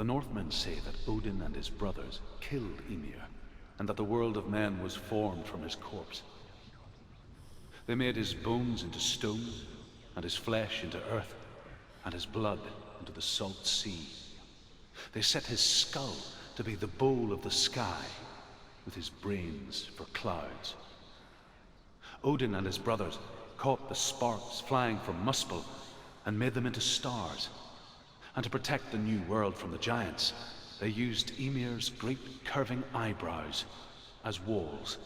The Northmen say that Odin and his brothers killed Ymir, and that the world of men was formed from his corpse. They made his bones into stone, and his flesh into earth, and his blood into the salt sea. They set his skull to be the bowl of the sky, with his brains for clouds. Odin and his brothers caught the sparks flying from Muspel and made them into stars. And to protect the new world from the giants, they used Ymir's great curving eyebrows as walls.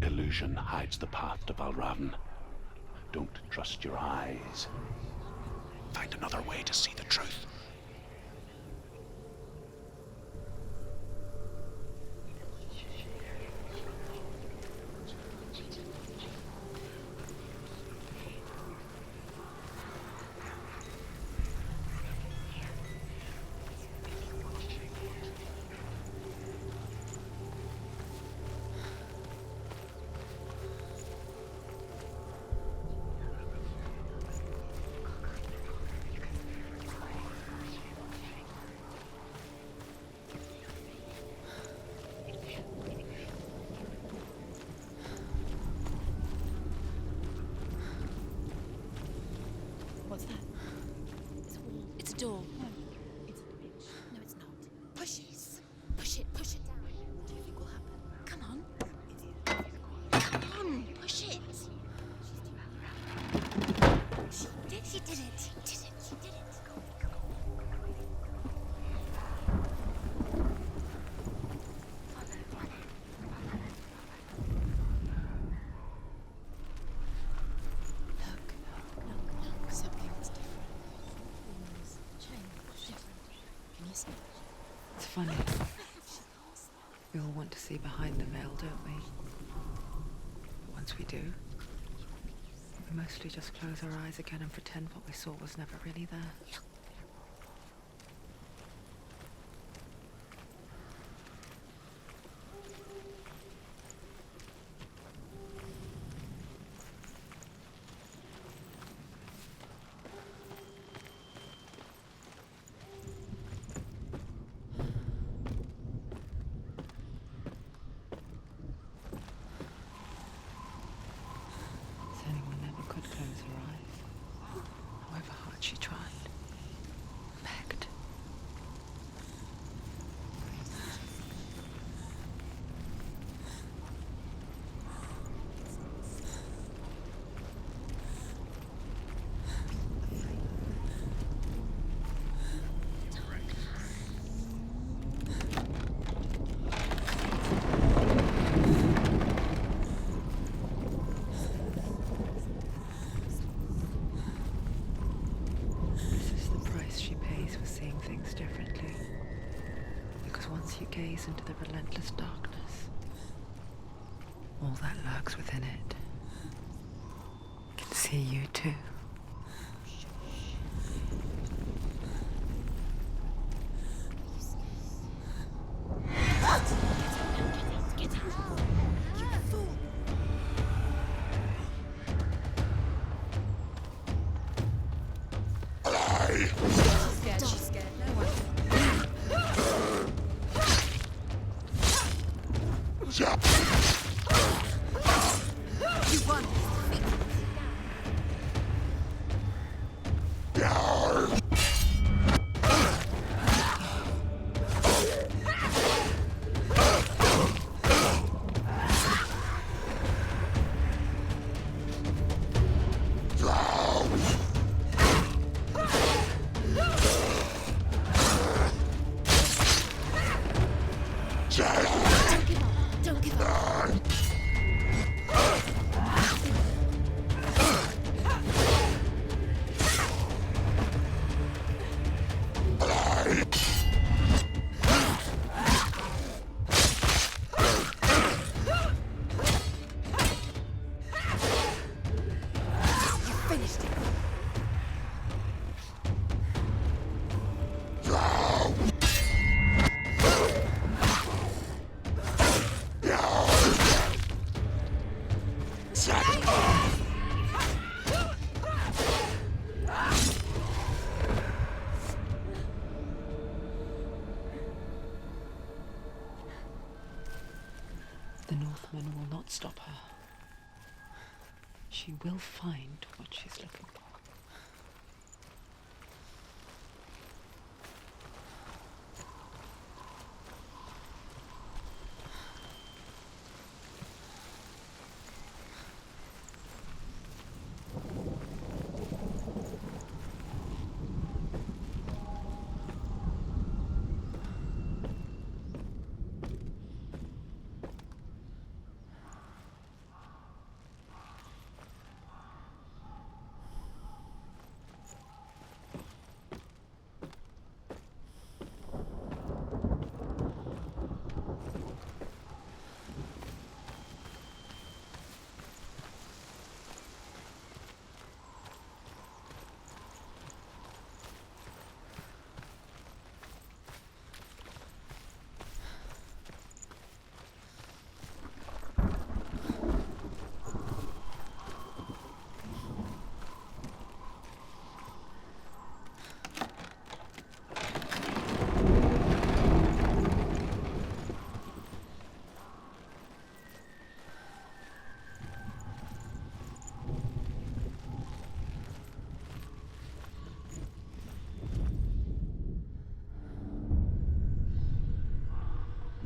Illusion hides the path to Valravn. Don't trust your eyes. Find another way to see the truth. What's that? It's a wall. It's a door. No, it's a bridge. No, it's not. Push it. Push it. Push it down. What do you think will happen? Come on. Come on. Push it. She did it. She did it. She did it. It's funny. We all want to see behind the veil, don't we? But once we do, we mostly just close our eyes again and pretend what we saw was never really there. Close her eyes, however hard she tried, begged. Things differently, because once you gaze into the relentless darkness, all that lurks within it can see you too. The Northmen will not stop her. She will find what she's looking for.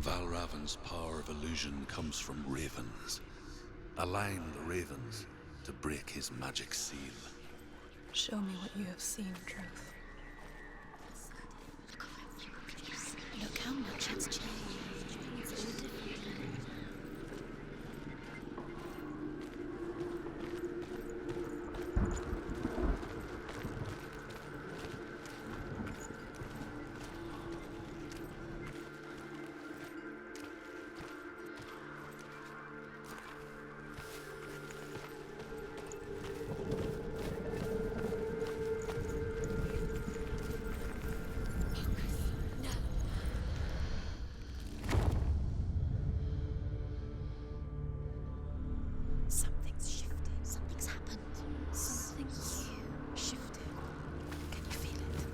Valravan's power of illusion comes from ravens. Align the ravens to break his magic seal. Show me what you have seen, Truth. Look how much it's changed. It's all different. Something's shifted. Something's happened. Something new shifted. Can you feel it?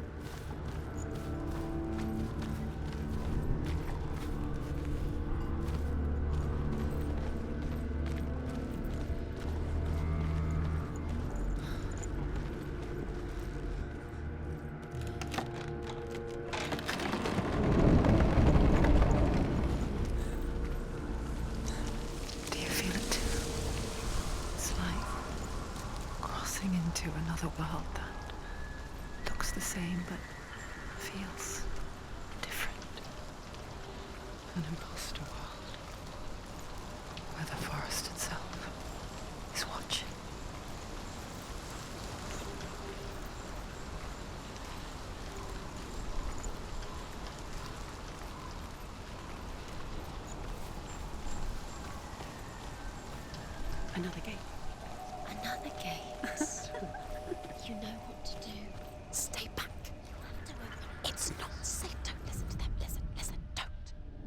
Do you feel it too? It's like crossing into another world that looks the same but feels different. An imposter world where the forest itself is watching. Another gate. Another gate. You know what to do. Stay back. You have to open it. It's not safe. Don't listen to them. Listen. Don't.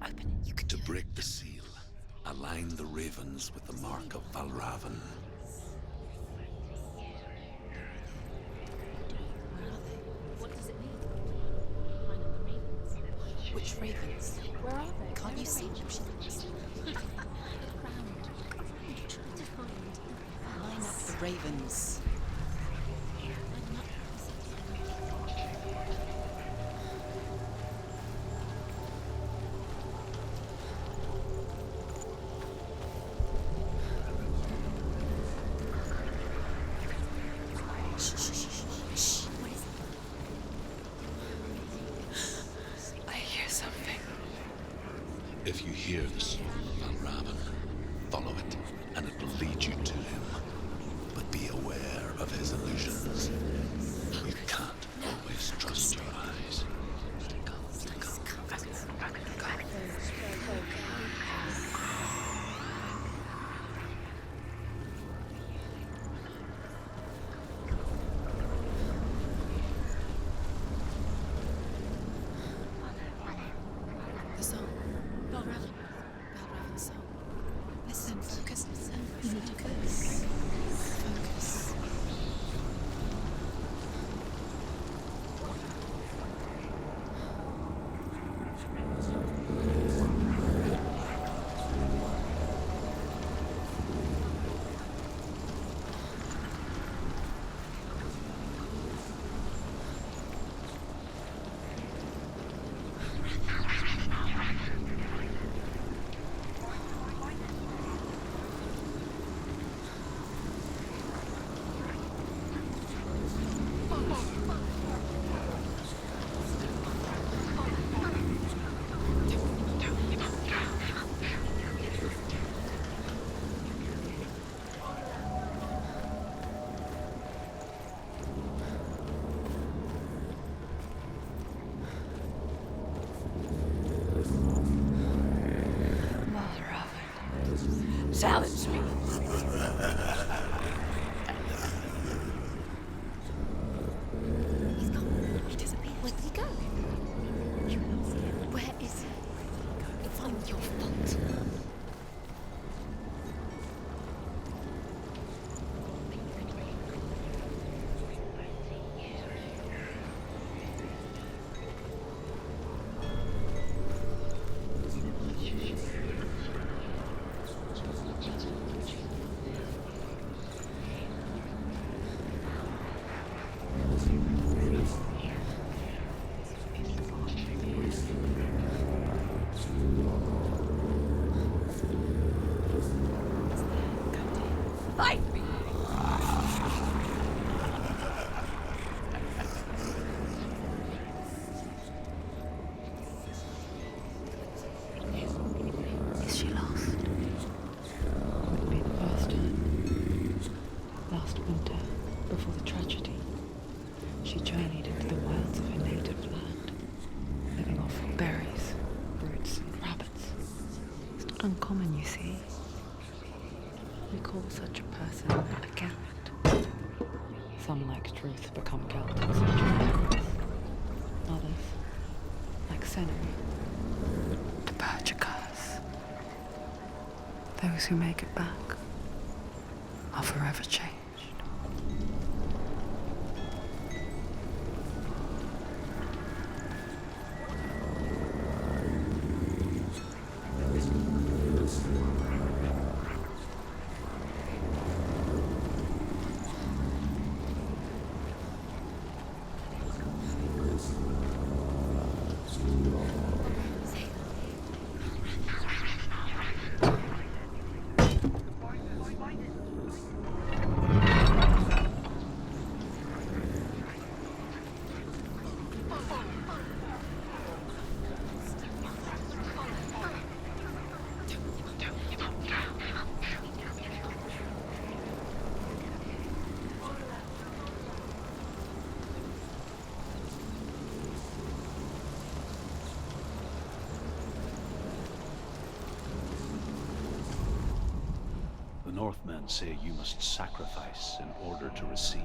Open it. You can To do break it. the seal, align the ravens with the mark of Valravan. Where are they? What does it mean? Line up the ravens. Which ravens? Where are they? Can't you see them? Look around. Try to find. Line up the ravens. Shh. What is it? I hear something. If you hear the soul of Valravan, follow it, and it will lead you to him. But be aware of his illusions. You can't always trust your eyes. The song. Valravan's song. Listen, focus, listen. Focus. Focus. Silence me. He's gone. He disappeared. Where did he go? Where is he? It's all your fault. Fight me! Is she lost? Would be the first time. Last winter, before the tragedy, she journeyed into the wilds of her native land, living off berries, roots, and rabbits. It's not uncommon, you see. We call such a person a Gelt. Some, like Truth, become Gelt in search of evidence. Others, like Senna, the purge occurs. Those who make it back are forever changed. The Northmen say you must sacrifice in order to receive.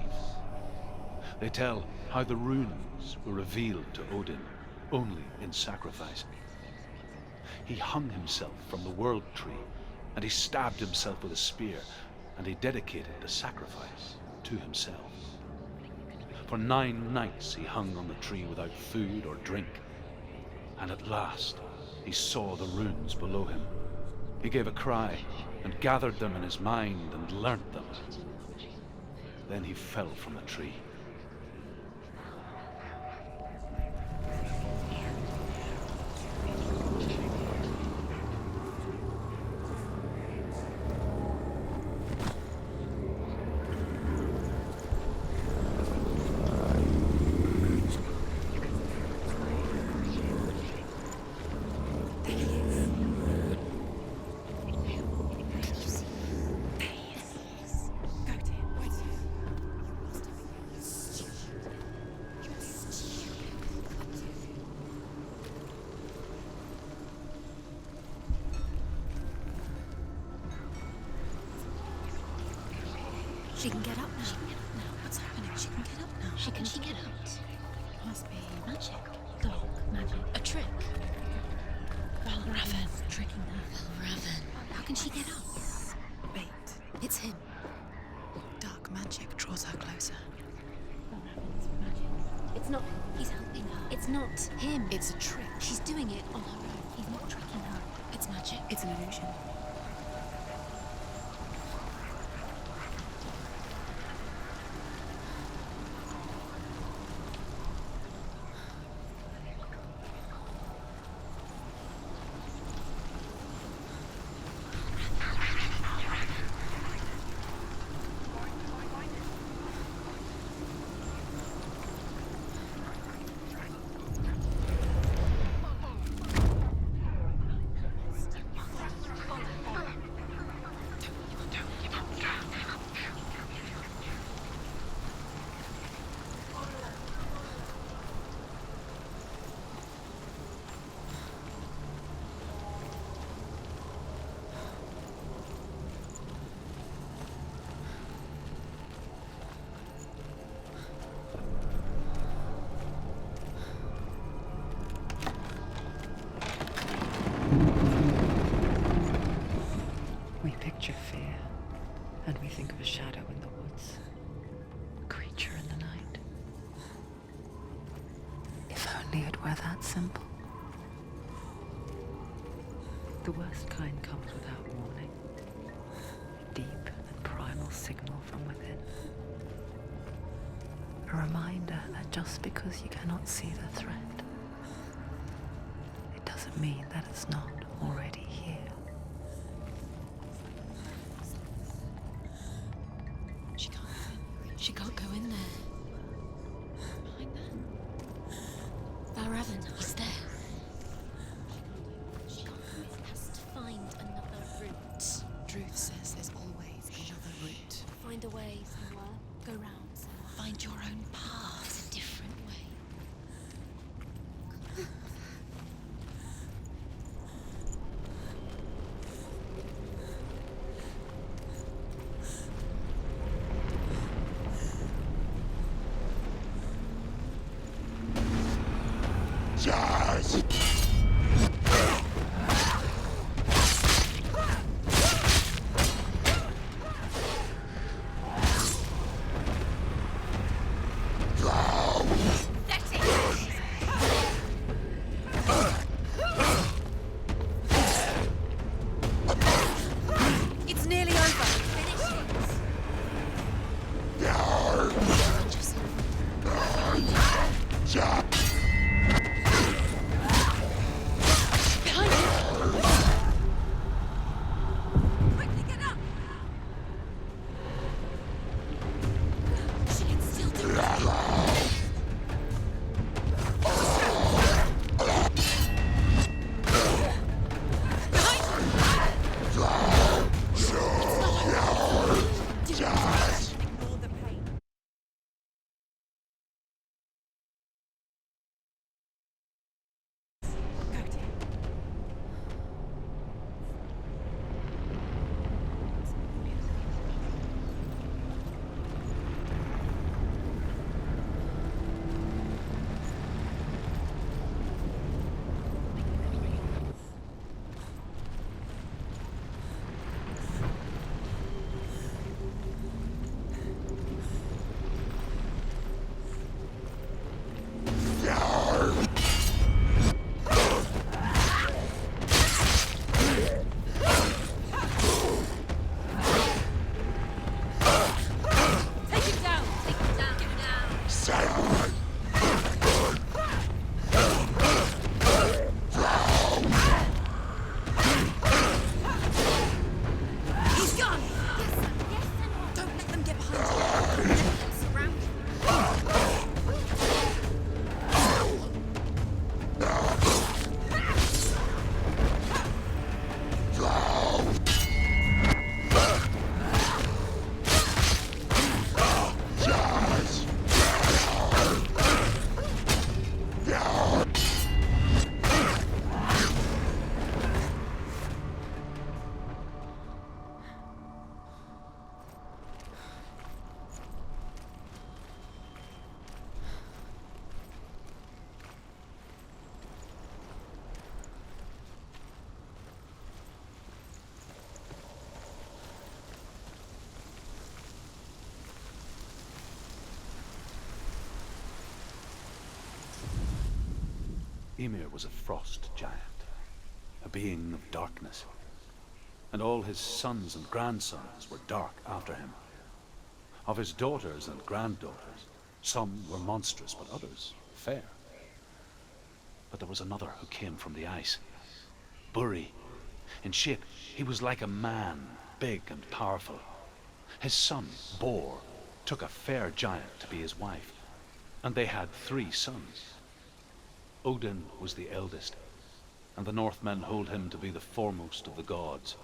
They tell how the runes were revealed to Odin only in sacrifice. He hung himself from the World Tree, and he stabbed himself with a spear, and he dedicated the sacrifice to himself. For 9 nights he hung on the tree without food or drink, and at last he saw the runes below him. He gave a cry, and gathered them in his mind and learnt them. Then he fell from the tree. She can get up now. She can get up now. What's happening? She can get up now. How can she get out? Must be magic. Dog magic. A trick. Valravan. Tricking her. Valravan. How can she get up? Bait. It's him. Dark magic draws her closer. Valravan's magic. It's not him. He's helping her. It's not him. It's a trick. She's doing it on her own. He's not tricking her. It's magic. It's an illusion. picture fear, and we think of a shadow in the woods, a creature in the night. If only it were that simple. The worst kind comes without warning. A deep and primal signal from within. A reminder that just because you cannot see the threat, it doesn't mean that it's not already here. She can't go in there. Behind there. Valravn, he's there. She can't go in. Has to find another route. Druth says there's always another route. Find a way somewhere. Go round somewhere. Find your own path. It's a different way. It's nearly over. Finish it. Behind you. Quickly get up. She can still do it. Ignore the pain. Go, dear. Take him down. Take him down. Get him down. He's gone. Yes, sir. Yes, sir. Don't let them get behind you. Surround him. Ymir was a frost giant, a being of darkness, and all his sons and grandsons were dark after him. Of his daughters and granddaughters, some were monstrous, but others fair. But there was another who came from the ice, Buri. In shape, he was like a man, big and powerful. His son, Bor, took a fair giant to be his wife, and they had 3 sons. Odin was the eldest, and the Northmen hold him to be the foremost of the gods,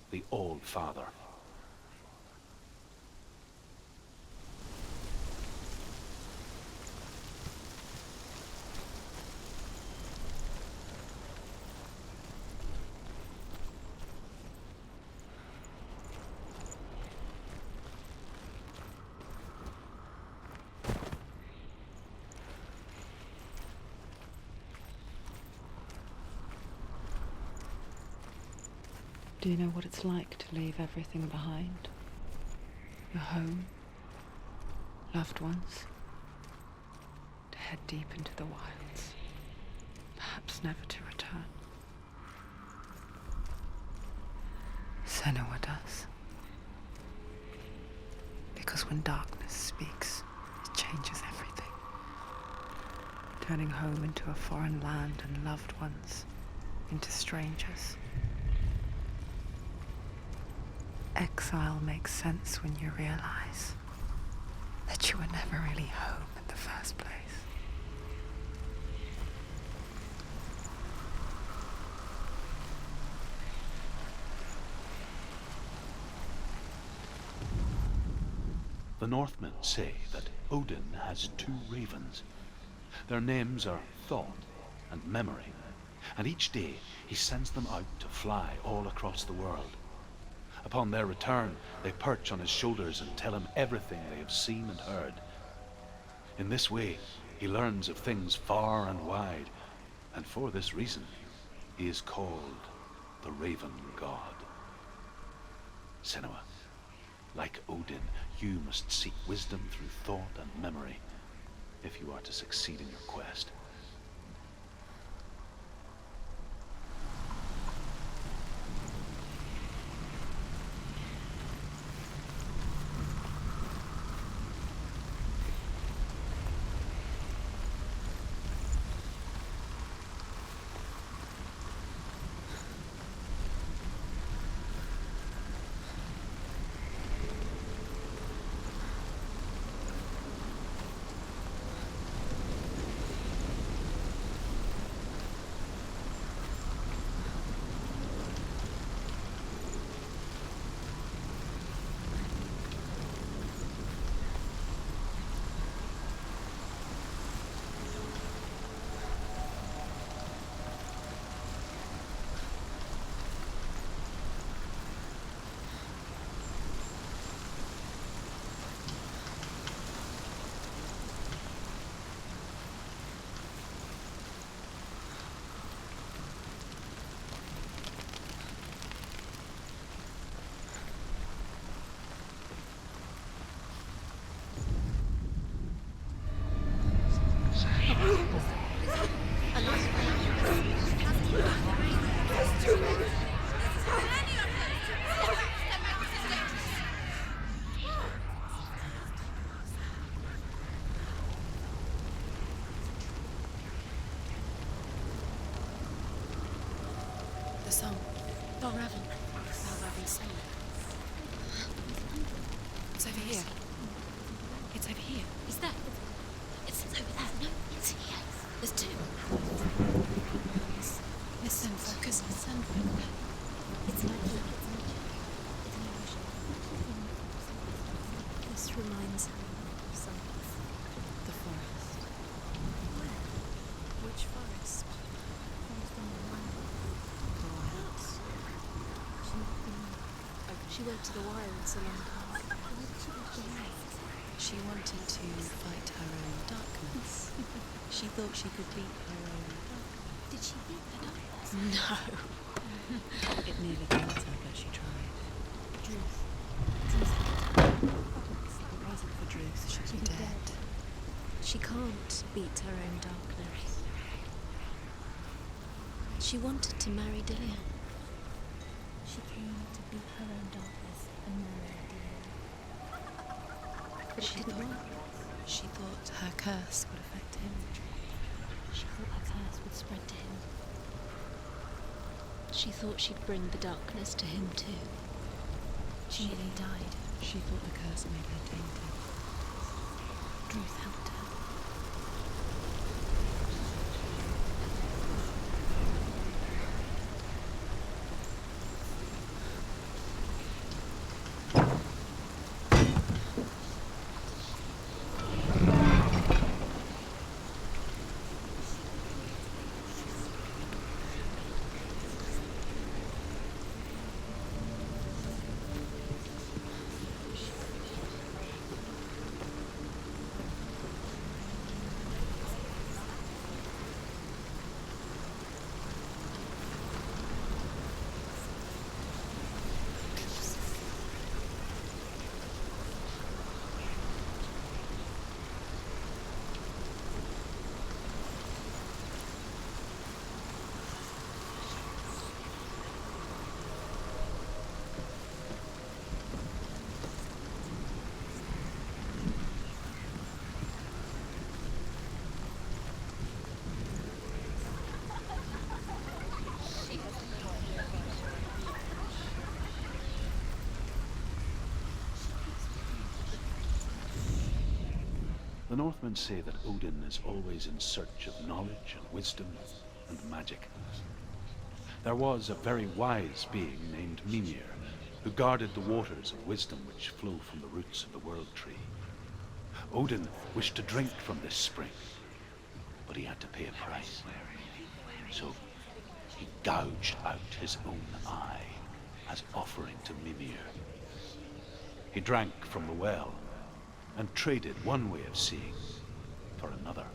the All-Father. Do you know what it's like to leave everything behind? Your home, loved ones, to head deep into the wilds, perhaps never to return. Senua does. Because when darkness speaks, it changes everything, turning home into a foreign land and loved ones into strangers. Exile makes sense when you realize that you were never really home in the first place. The Northmen say that Odin has 2 ravens. Their names are Thought and Memory, and each day he sends them out to fly all across the world. Upon their return, they perch on his shoulders and tell him everything they have seen and heard. In this way, he learns of things far and wide, and for this reason, he is called the Raven God. Senua, like Odin, you must seek wisdom through thought and memory if you are to succeed in your quest. The song. Valravn. Valravn's song. It's over here. It's over here. Is that? It's over there. No, it's here. There's 2. Listen, focus, listen. It's like it's an illusion. This reminds me of something. The forest. Where? Which forest? She went to the wilds a long time. She wanted to fight her own darkness. She thought she could beat her own. Did she beat the darkness? No. It nearly killed her, but she tried. Druth. If it wasn't for Druth, she'd be dead. She can't beat her own darkness. She wanted to marry Dillion. She came to beat her own darkness and marry Dillion. But she didn't work. She thought her curse would affect him. She thought her curse would spread to him. She thought she'd bring the darkness to him too. She nearly died. She thought the curse made her tainted. Druth helped her. The Northmen say that Odin is always in search of knowledge and wisdom and magic. There was a very wise being named Mimir, who guarded the waters of wisdom which flow from the roots of the World Tree. Odin wished to drink from this spring, but he had to pay a price. So he gouged out his own eye as offering to Mimir. He drank from the well and traded one way of seeing for another.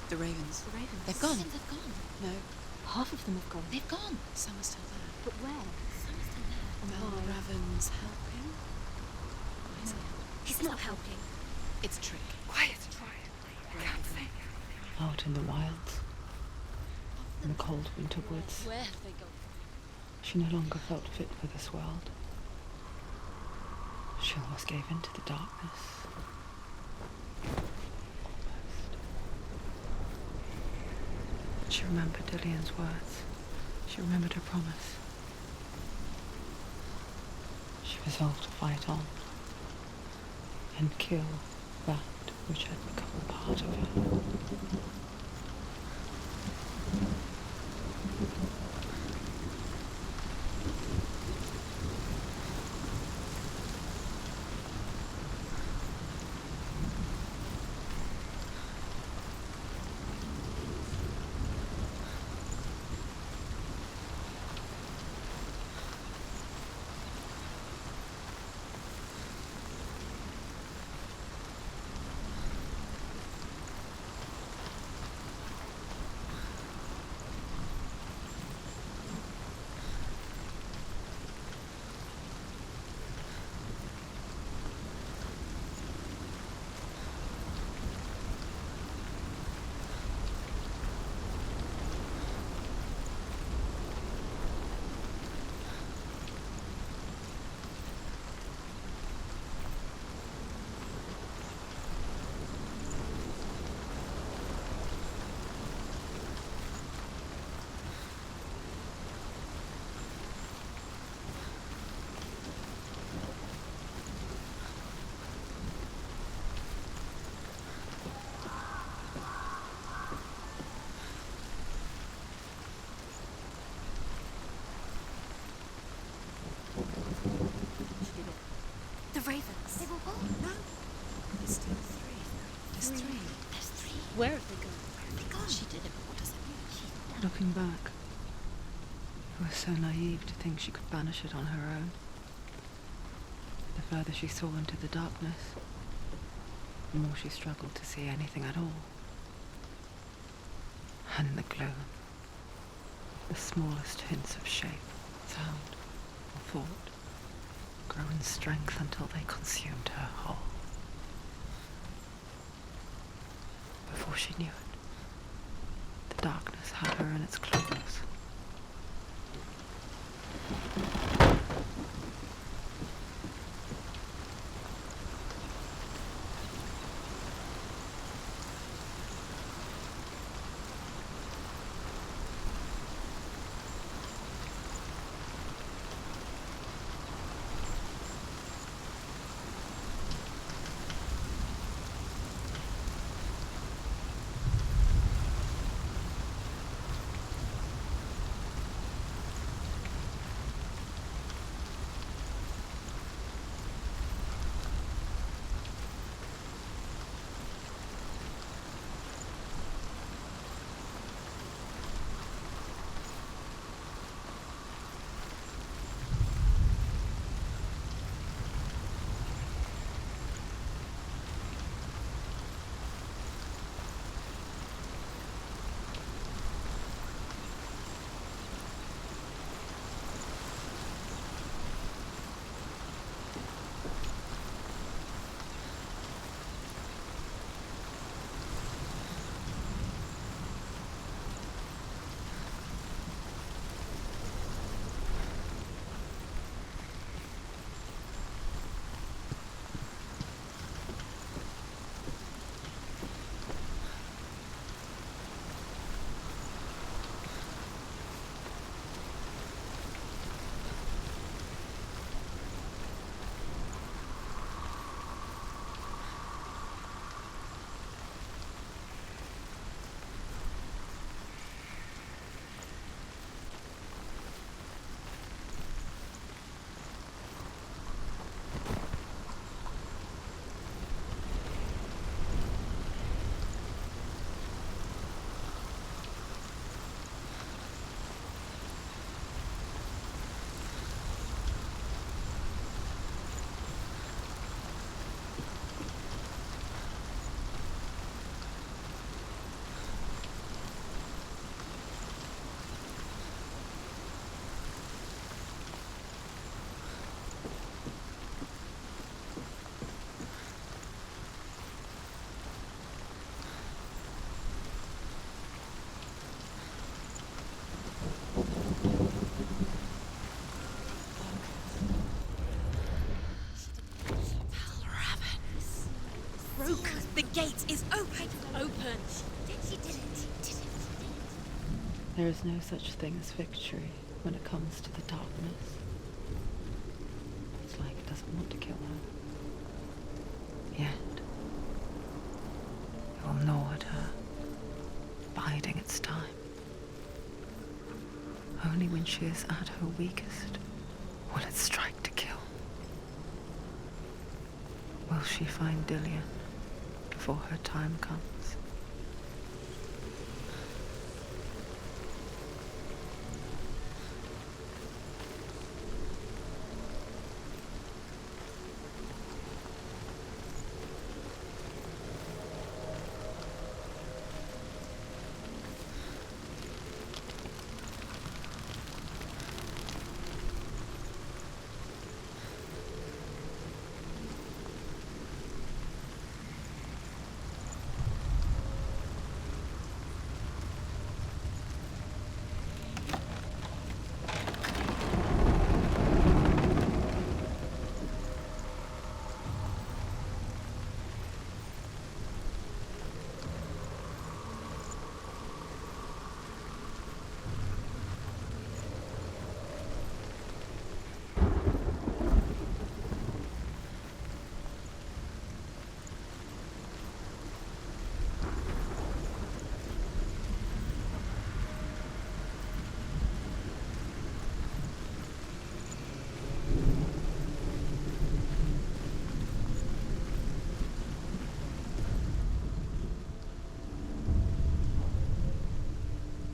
The ravens. The ravens. They've gone. The ravens have gone. No, Half of them have gone. they've gone. Some are still there. But where? Some are still there. Mel Raven's helping. Why is he? He's not helping. It's a trick. Quiet. Where have they gone? Out in the wilds, in the cold winter woods, Where have they gone? she no longer felt fit for this world. She almost gave in to the darkness. Almost. But she remembered Dillian's words. She remembered her promise. She resolved to fight on and kill that which had become a part of her. The ravens. They've all gone. No. There's still three. There's three. There's three. Where have they gone? Where have they gone? She did it, but what does that mean? She's done. Looking back, it was so naive to think she could banish it on her own. The further she saw into the darkness, the more she struggled to see anything at all. And in the gloom, the smallest hints of shape, sound, or thought grew in strength until they consumed her whole. Before she knew it, the darkness had her in its claws. gate is open. Open. She did it. There is no such thing as victory when it comes to the darkness. It's like it doesn't want to kill her. Yet. It will gnaw at her, biding its time. Only when she is at her weakest will it strike to kill. Will she find Dillion before her time comes?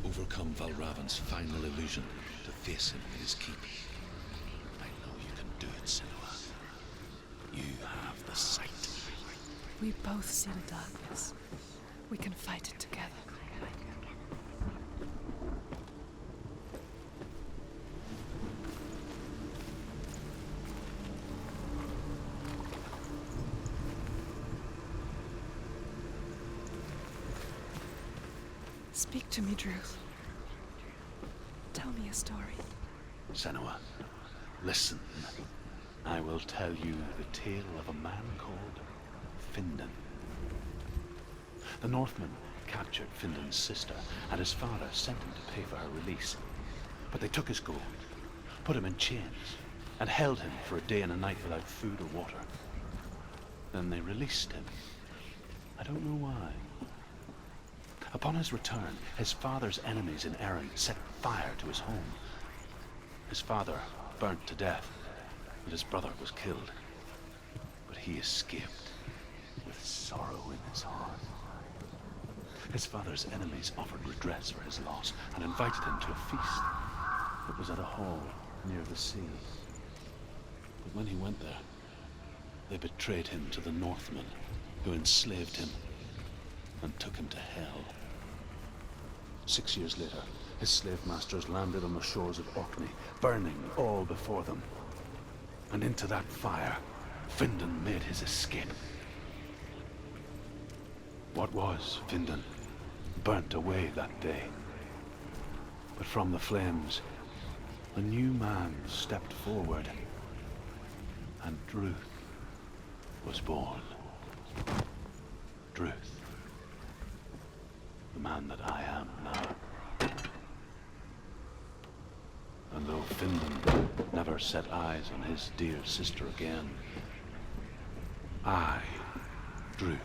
Overcome Valravan's final illusion to face him in his keep. I know you can do it, Senua. You have the sight. We both see the darkness. We can fight it together. Speak to me, Druth. Tell me a story. Senua, listen. I will tell you the tale of a man called Findan. The Northmen captured Findan's sister, and his father sent him to pay for her release. But they took his gold, put him in chains, and held him for a day and a night without food or water. Then they released him. I don't know why. Upon his return, his father's enemies in Erin set fire to his home. His father burnt to death, and his brother was killed. But he escaped with sorrow in his heart. His father's enemies offered redress for his loss and invited him to a feast. It was at a hall near the sea. But when he went there, they betrayed him to the Northmen, who enslaved him and took him to hell. 6 years later, his slave masters landed on the shores of Orkney, burning all before them. And into that fire, Findan made his escape. What was Findan burnt away that day. But from the flames, a new man stepped forward, and Druth was born. Druth. The man that I am now. And though Findan never set eyes on his dear sister again, I, Druth,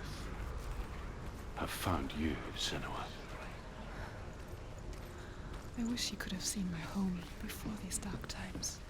have found you, Senua. I wish you could have seen my home before these dark times.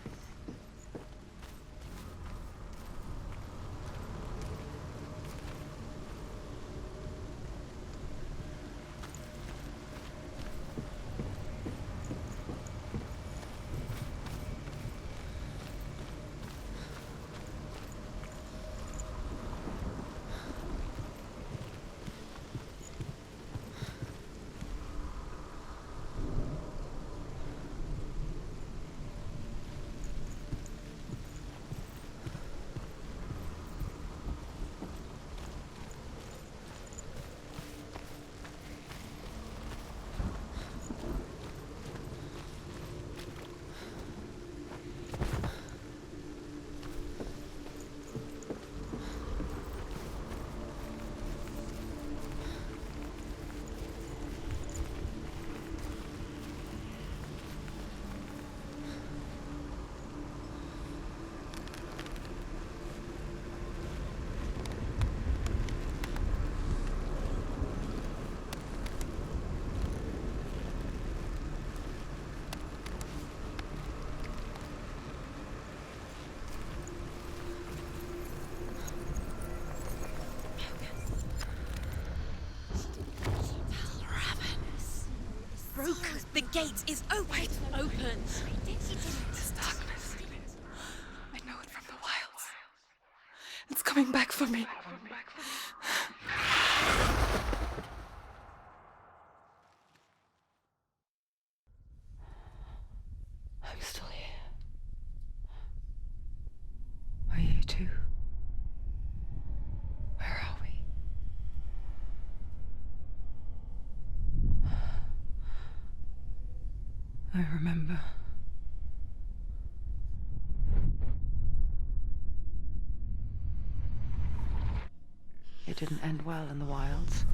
broken. The gate is open. Open. This darkness. I know it from the wilds. It's coming back for me. I'm still here. Are you too? Where are we? I remember. It didn't end well in the wilds.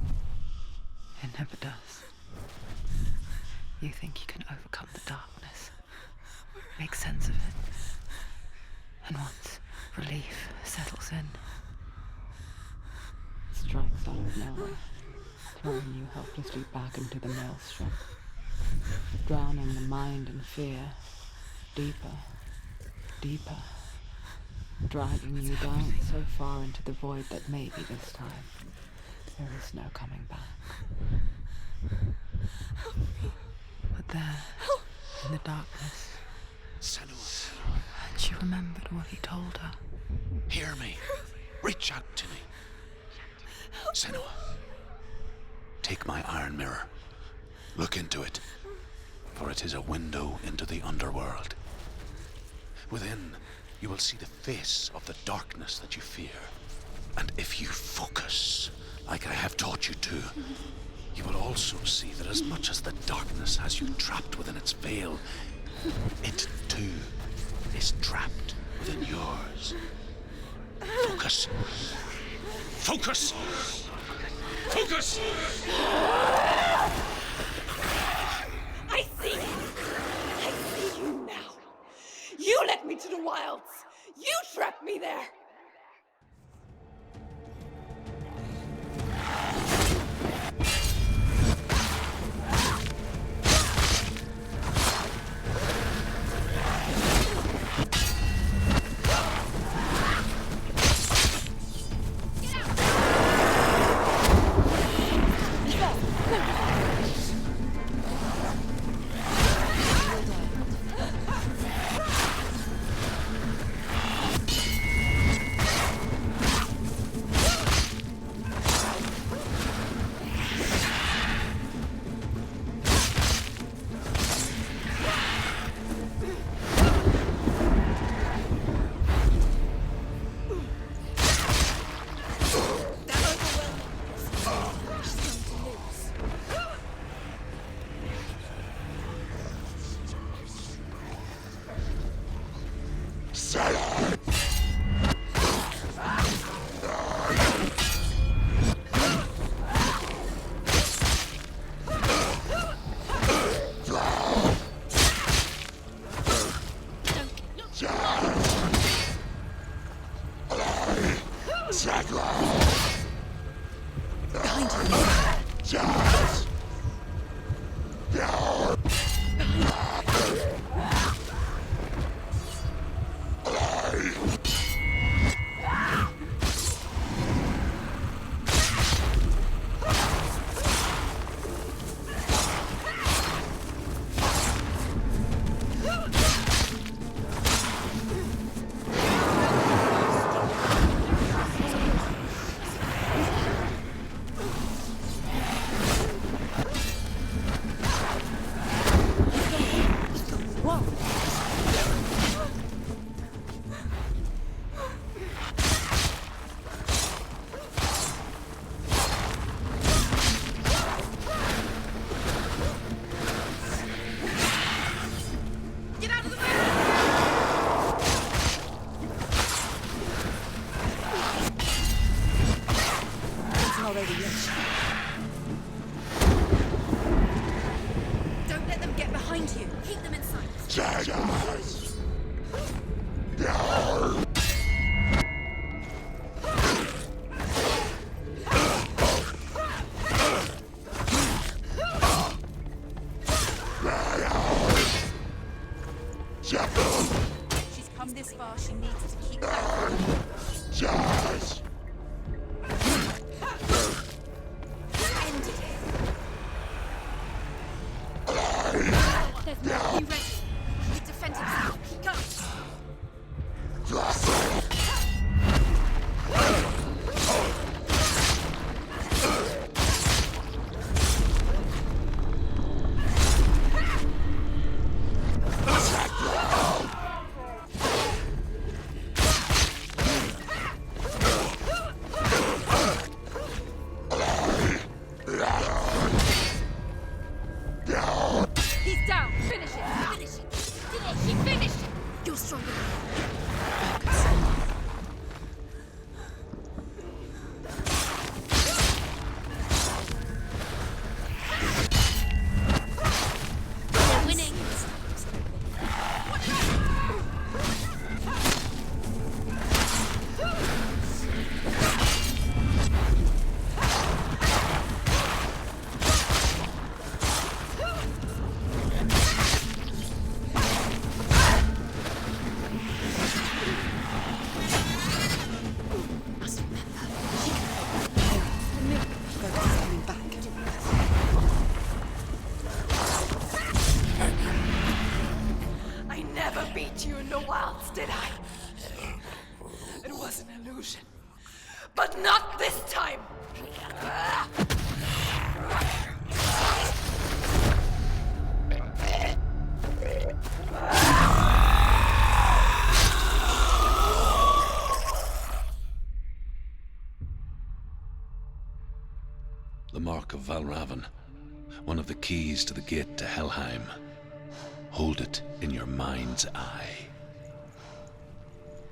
It never does. You think you can overcome the darkness, make sense of it, and once relief settles in, it strikes out of nowhere, throwing you helplessly back into the maelstrom, drowning the mind in fear, deeper, deeper, dragging you down so far into the void that maybe this time there is no coming back. But there, in the darkness, Senua, and she remembered what he told her. hear me. Reach out to me. Senua, take my iron mirror. Look into it, for it is a window into the underworld. Within, you will see the face of the darkness that you fear. And if you focus, like I have taught you to, you will also see that as much as the darkness has you trapped within its veil, it too is trapped within yours. Focus. Focus! Focus! I see you! I see you now! You led me to the wilds! You trapped me there! Don't let them get behind you. Keep them in sight. She's come this far. She needs to keep going. Ended it. Desmond, be ready. He defends himself. Go! He's down. Finish it. Finish it. Finish. He finished it. You're stronger than him. They're winning. Must remember. Focus coming back. I never beat you in the wilds, did I? It was an illusion. But not this time! The Mark of Valravn, one of the keys to the gate to Helheim. Hold it in your mind's eye.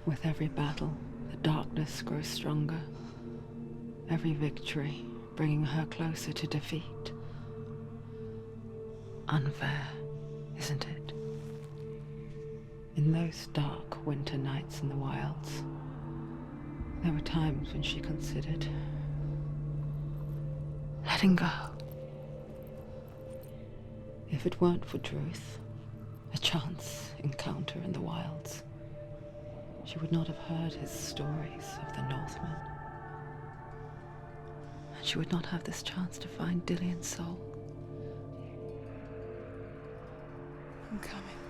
With every battle, the darkness grows stronger. Every victory bringing her closer to defeat. Unfair, isn't it? In those dark winter nights in the wilds, there were times when she considered letting go. If it weren't for Druth, a chance encounter in the wilds, she would not have heard his stories of the Northmen. And she would not have this chance to find Dillion's soul. I'm coming.